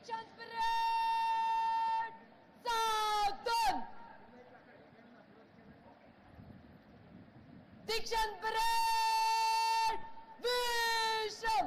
Dikshant parade! Southern! Dikshant parade! Visham!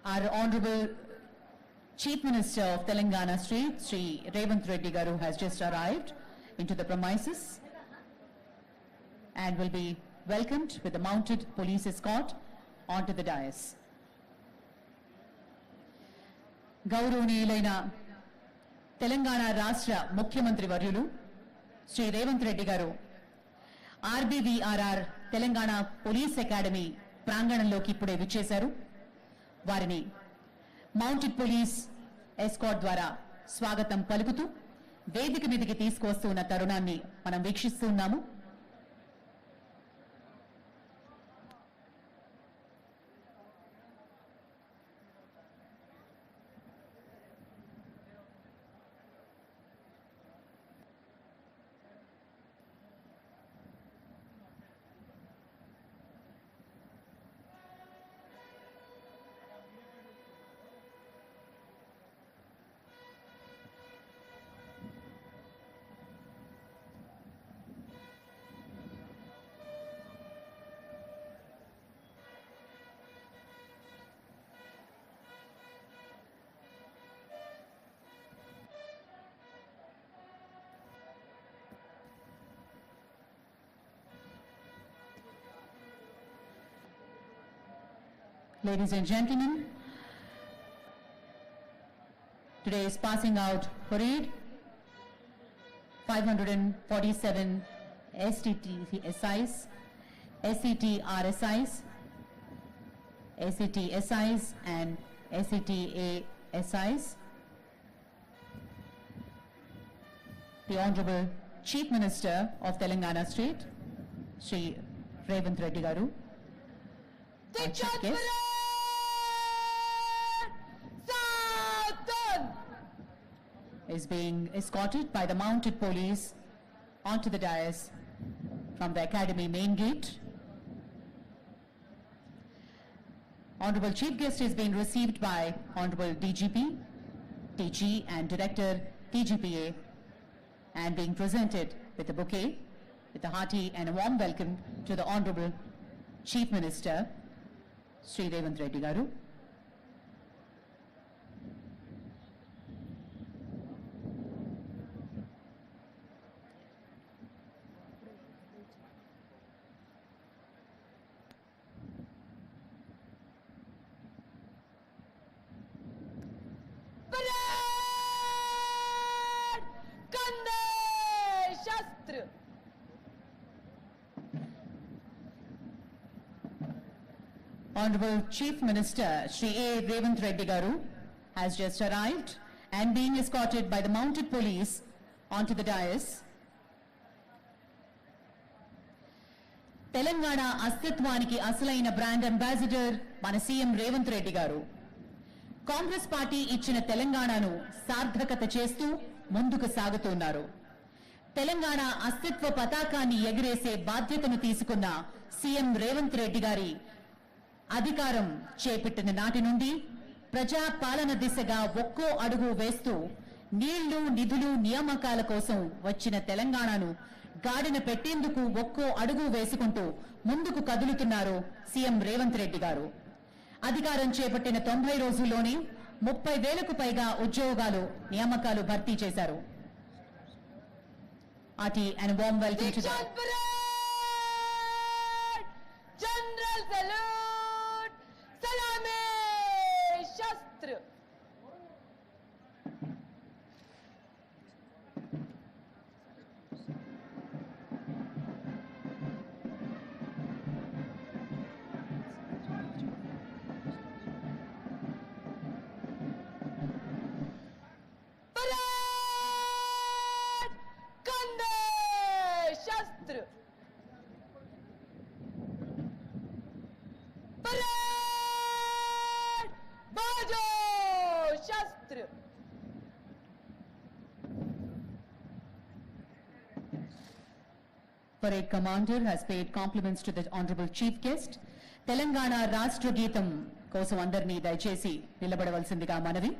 Our Honorable Chief Minister of Telangana State, Sri Revanth Reddy Garu, has just arrived into the premises and will be welcomed with the mounted police escort onto the dais. గౌరవనీయులైన తెలంగాణ రాష్ట్ర ముఖ్యమంత్రి వర్యులు శ్రీ రేవంత్ రెడ్డి గారు RBVRR Telangana police academy ప్రాంగణంలోకి ఇప్పుడే విచ్చేశారు. వారిని mounted police escort ద్వారా స్వాగతం పలుకుతూ వేదిక మీదకి తీసుకువస్తున్న తరుణాన్ని మనం వీక్షిస్తూ ఉన్నాము. Ladies and gentlemen, today is passing out parade 547 STT SIs, SET RSIs, SET SIs and SETA SIs. The Honorable Chief Minister of Telangana State, Sri Revanth Reddy Garu, Dikshant parade! Southern! is being escorted by the mounted police onto the dais from the academy main gate. Honorable Chief Guest is being received by Honorable DGP, TG and Director TGPA and being presented with a bouquet with a hearty and a warm welcome to the Honorable Chief Minister, Sri Revanth Reddy Garu. Parade! Kande Shastra! Honorable Chief Minister Sri A. Revanth Reddy Garu has just arrived and being escorted by the mounted police onto the dais. Telangana అస్తిత్వానికి అసలైన brand ambassador మన CM Revanth Reddy గారు Congress party ఇచ్చిన తెలంగాణను సార్థకత చేస్తూ ముందుకు సాగుతున్నారు. తెలంగాణ అస్తిత్వ పతాకాన్ని ఎగిరేసే బాధ్యతను తీసుకున్న సీఎం రేవంత్ రెడ్డి గారి అధికారం చేపట్టిన నాటి నుండి ప్రజా పాలన దిశగా ఒక్కో అడుగు వేస్తూ నీళ్లు నిధులు నియామకాల కోసం వచ్చిన తెలంగాణను గాడిన పెట్టేందుకు ఒక్కో అడుగు వేసుకుంటూ ముందుకు కదులుతున్నారు సీఎం రేవంత్ రెడ్డి గారు. అధికారం చేపట్టిన 90 రోజుల్లోనే 30,000కు పైగా ఉద్యోగాలు నియామకాలు భర్తీ చేశారు. Hearty and warm welcome to the Dikshan Parade! General salute! Salame Shastra! Parade! Kande Shastra! Parade! Bajo Shastra! parade commander has paid compliments to the honorable chief guest. Telangana రాష్ట్ర గీతం కోసం అందరినీ దయచేసి నిలబడవలసిందిగా మనవి.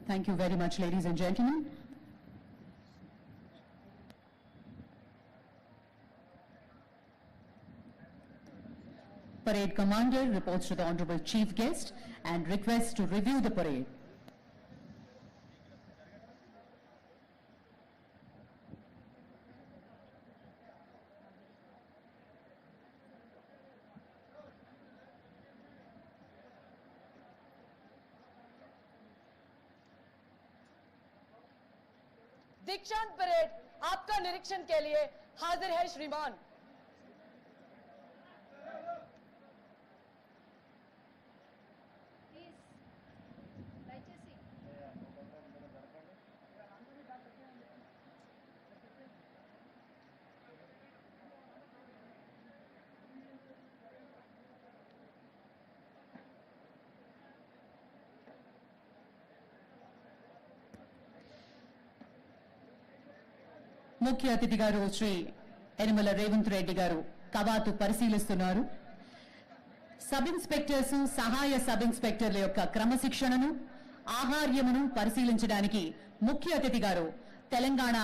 Thank you very much, ladies and gentlemen. Parade commander reports to the honorable chief guest and requests to review the parade. दीक्षांत parade आपका निरीक्षण के लिए हाजिर है श्रीमान. ముఖ్య అతిథి గారు శ్రీ యనమల రేవంత్ రెడ్డి గారు కవాతు పరిశీలిస్తున్నారు. సబ్ ఇన్స్పెక్టర్స్, సహాయ సబ్ ఇన్స్పెక్టర్ల యొక్క క్రమశిక్షణను, ఆహార్యమును పరిశీలించడానికి ముఖ్య అతిథి గారు తెలంగాణ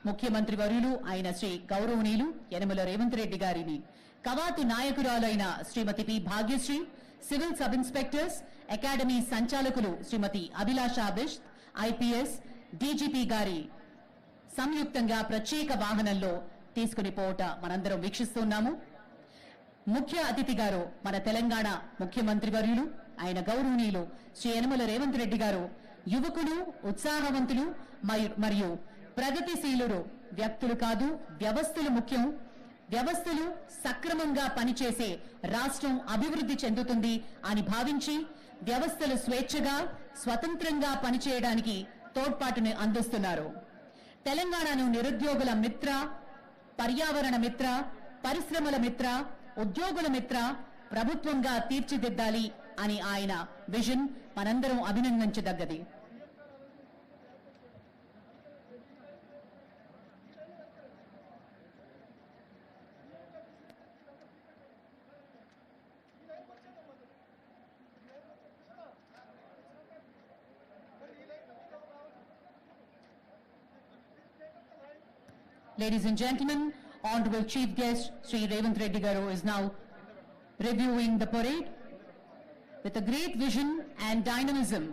ముఖ్యమంత్రి వర్యులు అయిన శ్రీ గౌరవనీయులు యనమల రేవంత్ రెడ్డి గారిని కవాతు నాయకురాలైన Shrimati P Bhagyashree, civil sub inspectors academy సంచాలకులు శ్రీమతి అభిలాష బిష్ట్, ఐపీఎస్, డీజీపీ గారి సంయుక్తంగా ప్రత్యేక వాహనంలో తీసుకుని పోవట మనందరం వీక్షిస్తున్నాము. ముఖ్య అతిథి గారు మన తెలంగాణ ముఖ్యమంత్రి వర్యులు, ఆయన గౌరవనీయులు శ్రీ యనమల రేవంత్ రెడ్డి గారు యువకులు, ఉత్సాహవంతులు మరియు ప్రగతిశీలురు వ్యక్తులు కాదు, వ్యవస్థలు ముఖ్యం. వ్యవస్థలు సక్రమంగా పనిచేసే రాష్ట్రం అభివృద్ధి చెందుతుంది అని భావించి వ్యవస్థలు స్వేచ్ఛగా, స్వతంత్రంగా పనిచేయడానికి తోడ్పాటుని అందిస్తున్నారు. తెలంగాణను నిరుద్యోగుల మిత్ర, పర్యావరణ మిత్ర, పరిశ్రమల మిత్ర, ఉద్యోగుల మిత్ర ప్రభుత్వంగా తీర్చిదిద్దాలి అని ఆయన విజన్ మనందరం అభినందించదగ్గది. Ladies and gentlemen, Honorable Chief Guest Sri Revanth Reddy Garu is now reviewing the parade with a great vision and dynamism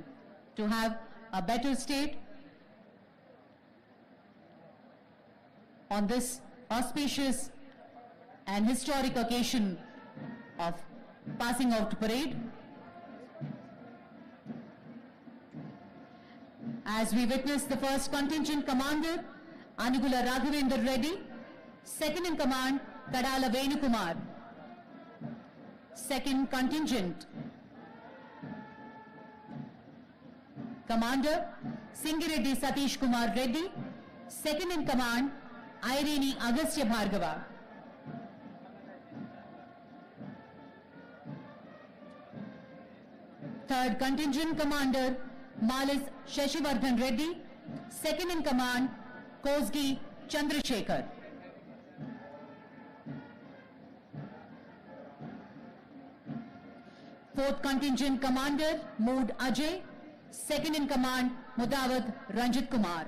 to have a better state. On this auspicious and historic occasion of passing out parade, as we witness the first contingent commander Anugula Raghavendra Reddy, second in command Kadala Venukumar, second contingent Commander Singireddy Satish Kumar Reddy, second in command Irene Agastya Bhargava. Third contingent commander Malis Shashivardhan Reddy, second in command Kosgi Chandrasekhar. Fourth contingent commander Mood Ajay, second in command Mudavad Ranjit Kumar.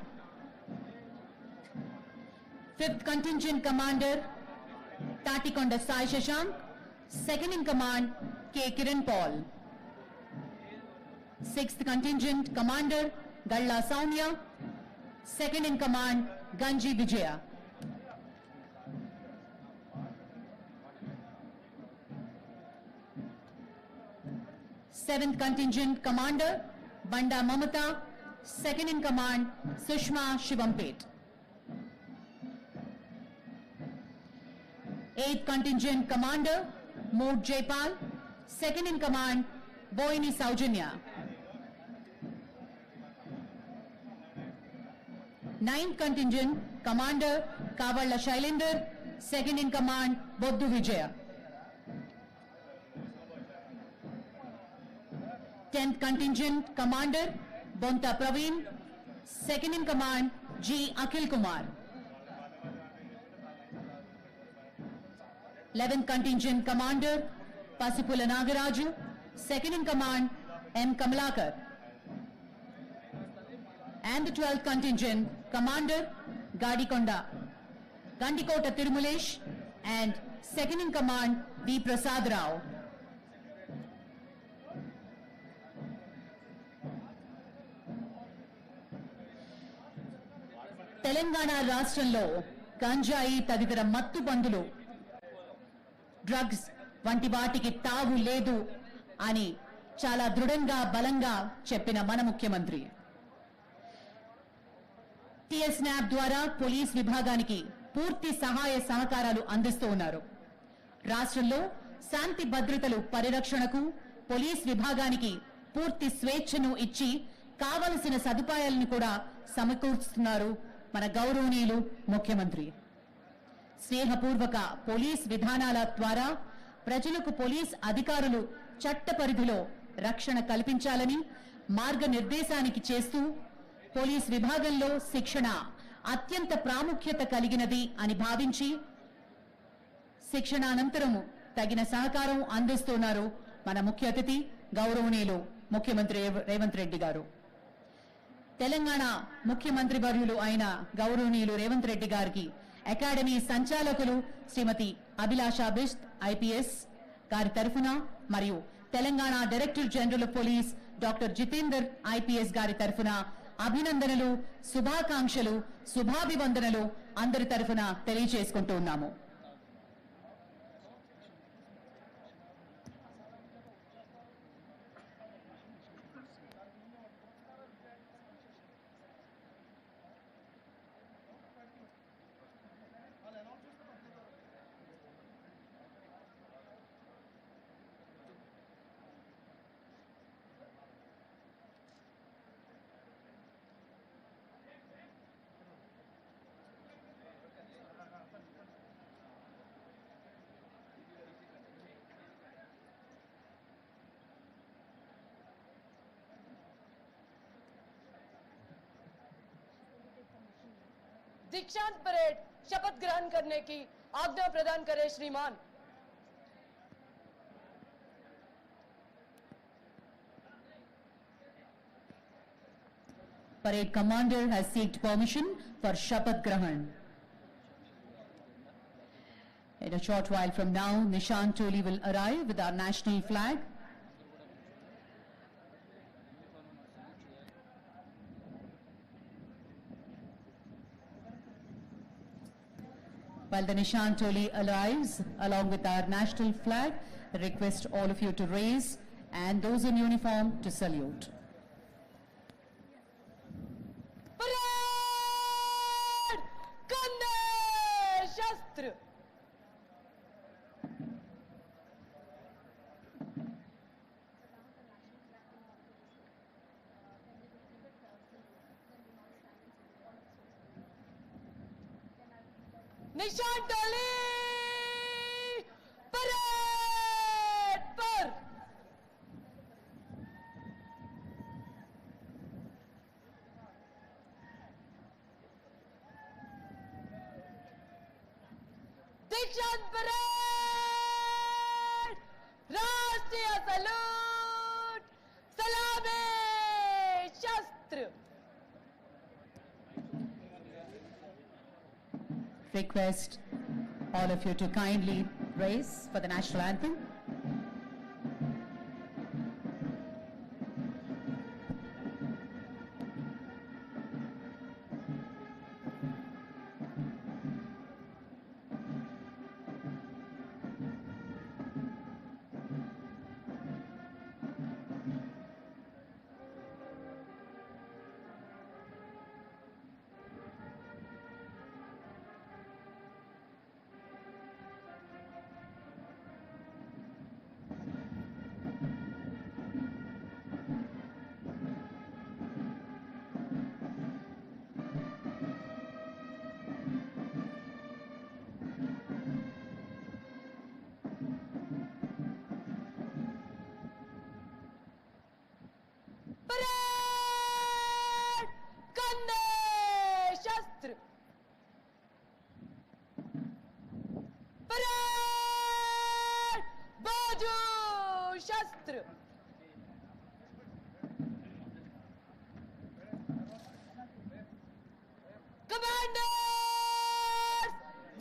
Fifth contingent commander Tatikonda Sai Shashank, second in command K. Kiran Paul. Sixth contingent commander Galla Soumya, second in command Ganji Vijaya. Seventh contingent commander Banda Mamata, second in command Sushma Shivampet. Eighth contingent commander Mood Jaipal, second in command Boini Saujanya. Ninth contingent commander Kavalla Shailender, second in command Boddu Vijaya. 10th contingent commander Bonta Praveen, second in command G. Akhil Kumar. 11th contingent commander Pasipula Nagaraju, second in command M. Kamalakar. And the 12th contingent commander Gandikota Tirumulesh, and second in command V. Prasad Rao. Telangana రాష్ట్రంలో గంజాయి తదితర మత్తు మందులు, drugs వంటి వాటికి తావు లేదు అని చాలా దృఢంగా, బలంగా చెప్పిన మన ముఖ్యమంత్రి టీఎస్నాప్ ద్వారా పోలీస్ విభాగానికి పూర్తి సహాయ సహకారాలు అందిస్తూ ఉన్నారు. రాష్ట్రంలో శాంతి భద్రతలు పరిరక్షణకు పోలీస్ విభాగానికి పూర్తి స్వేచ్ఛను ఇచ్చి కావలసిన సదుపాయాలను కూడా సమకూరుస్తున్నారు మన గౌరవనీయులు ముఖ్యమంత్రి. స్నేహపూర్వక పోలీస్ విధానాల ద్వారా ప్రజలకు పోలీస్ అధికారులు చట్ట పరిధిలో రక్షణ కల్పించాలని మార్గనిర్దేశానికి చేస్తూ పోలీస్ విభాగంలో శిక్షణ అత్యంత ప్రాముఖ్యత కలిగినది అని భావించి శిక్షణ అనంతరం తగిన సహకారం అందిస్తున్నారు మన ముఖ్య అతిథి గౌరవనీయులు ముఖ్యమంత్రి రేవంత్ రెడ్డి గారు. తెలంగాణ ముఖ్యమంత్రి వర్యులు అయిన గౌరవనీయులు రేవంత్ రెడ్డి గారికి అకాడమీ సంచాలకులు శ్రీమతి అభిలాషా బిష్ట్ ఐపీఎస్ గారి తరఫున మరియు Telangana director general of police doctor Jitender IPS గారి తరఫున అభినందనలు, శుభాకాంక్షలు, శుభాభివందనలు అందరి తరఫున తెలియజేసుకుంటూ ఉన్నాము. दीक्षांत परेड शपथ ग्रहण करने की आज्ञा प्रदान करें श्रीमान. Parade commander has sought permission for Shapath Grahan. In a short while from now, Nishan Toli will arrive with our national flag. While the Nishan Toli arrives along with our national flag, I request all of you to raise and those in uniform to salute. Parade कंधे शस्त्र. निशान टोली parade पर. दीक्षांत parade, राष्ट्रीय salute, सलामी शस्त्र. Request all of you to kindly raise for the national anthem. Parade कंधे शस्त्र. परेड बाजू शस्त्र. कमांडर्स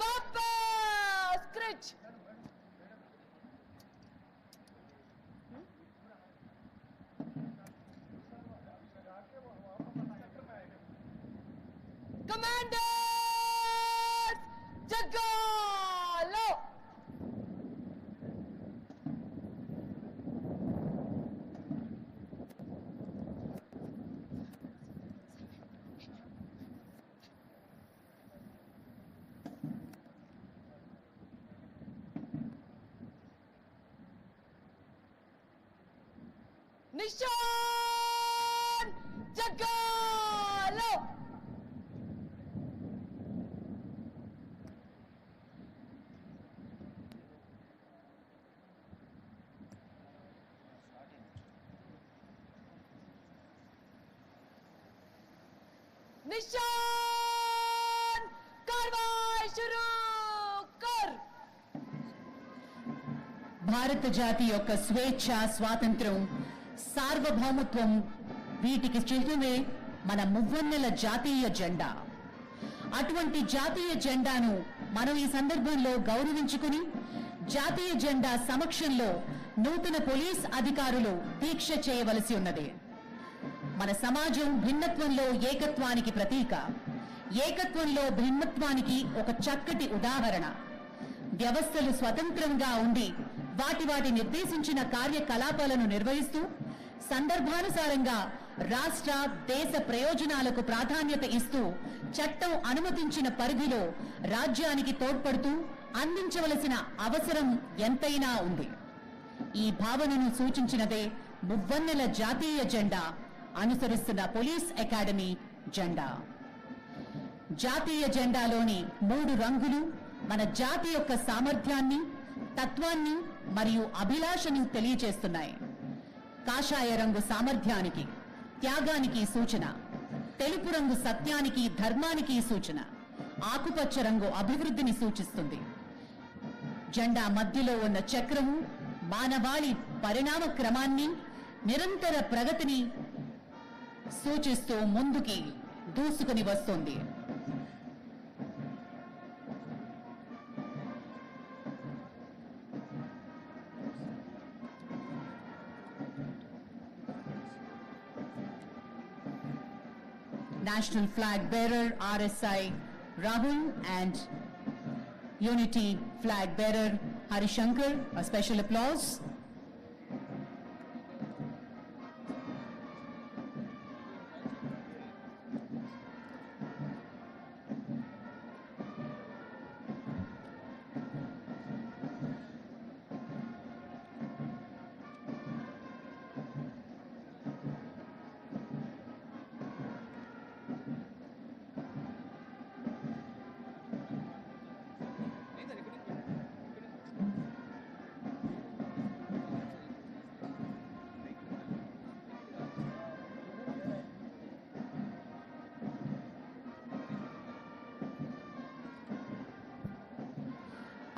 वापस क्रिच. कमांडर्स जगालो. निशान जगालो. निशान कार्रवाई शुरू कर. భారత జాతి యొక్క స్వేచ్ఛ, స్వాతంత్ర్యం, సార్వభౌమత్వం వీటికి చిహ్నమే మన మువ్వన్నెల జాతీయ జెండా. అటువంటి జాతీయ జెండాను మనం ఈ సందర్భంలో గౌరవించుకుని జాతీయ జెండా సమక్షంలో నూతన పోలీస్ అధికారులు దీక్ష చేయవలసి ఉన్నది. మన సమాజం భిన్నత్వంలో ఏకత్వానికి ప్రతీక, ఏకత్వంలో భిన్నత్వానికి ఒక చక్కటి ఉదాహరణ. వ్యవస్థలు స్వతంత్రంగా ఉండి వాటి నిర్దేశించిన కార్యకలాపాలను నిర్వహిస్తూ సందర్భానుసారంగా రాష్ట్ర దేశ ప్రయోజనాలకు ప్రాధాన్యత ఇస్తూ చట్టం అనుమతించిన పరిధిలో రాజ్యానికి తోడ్పడుతూ అందించవలసిన అవసరం ఎంతైనా ఉంది. ఈ భావనను సూచించినదే మువ్వన్నెల జాతీయ జెండా, అనుసరిస్తున్న పోలీస్ అకాడమీ జెండా. జాతీయ జెండాలోని 3 రంగులు మన జాతి యొక్క సామర్థ్యాన్ని, తత్వాన్ని మరియు అభిలాషను తెలియజేస్తున్నాయి. కాషాయ రంగు సామర్థ్యానికి, త్యాగానికి సూచన, తెలుపు రంగు సత్యానికి, ధర్మానికి సూచన, ఆకుపచ్చ రంగు అభివృద్ధిని సూచిస్తుంది. జెండా మధ్యలో ఉన్న చక్రము మానవాళి పరిణామ క్రమాన్ని, నిరంతర ప్రగతిని సూచిస్తూ ముందుకి దూసుకుని వస్తుంది. National Flag Bearer RSI Rahul and Unity Flag Bearer Harishankar, a special applause.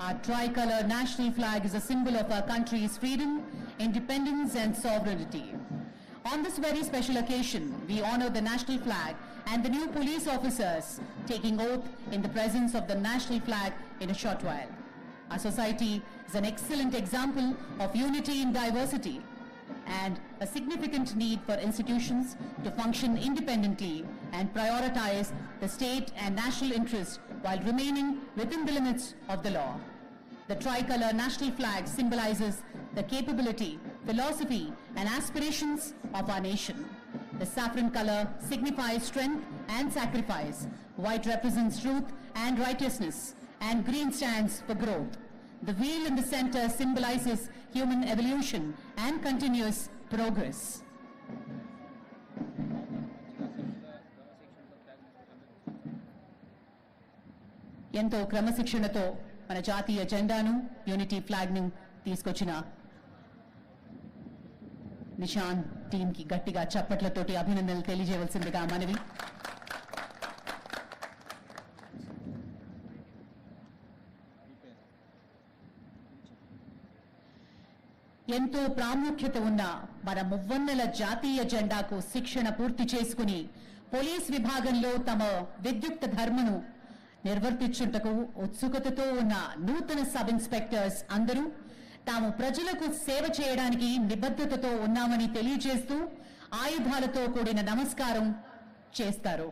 Our tricolor national flag is a symbol of our country's freedom, independence and sovereignty. On this very special occasion, we honor the national flag and the new police officers taking oath in the presence of the national flag in a short while. Our society is an excellent example of unity in diversity and a significant need for institutions to function independently and prioritize the state and national interest while remaining within the limits of the law. The tricolor national flag symbolizes the capability, philosophy and aspirations of our nation. The saffron color signifies strength and sacrifice. White represents truth and righteousness, and green stands for growth. The wheel in the center symbolizes human evolution and continuous progress. ఎంతో క్రమశిక్షణతో మన జాతీయ జెండాను, unity flag ను తీసుకొచ్చిన నిషాన్ team కి గట్టిగా చప్పట్లతోటి అభినందనలు తెలియజేయవలసిందిగా మనవి. ఎంతో ప్రాముఖ్యత ఉన్న మన మువ్వన్నెల జాతీయ జెండాకు శిక్షణ పూర్తి చేసుకుని పోలీస్ విభాగంలో తమ విద్యుక్త ధర్మను నిర్వర్తించుటకు ఉత్సుకతతో ఉన్న నూతన సబ్ ఇన్స్పెక్టర్స్ అందరూ తాము ప్రజలకు సేవ చేయడానికి నిబద్ధతతో ఉన్నామని తెలియజేస్తూ ఆయుధాలతో కూడిన నమస్కారం చేస్తారు.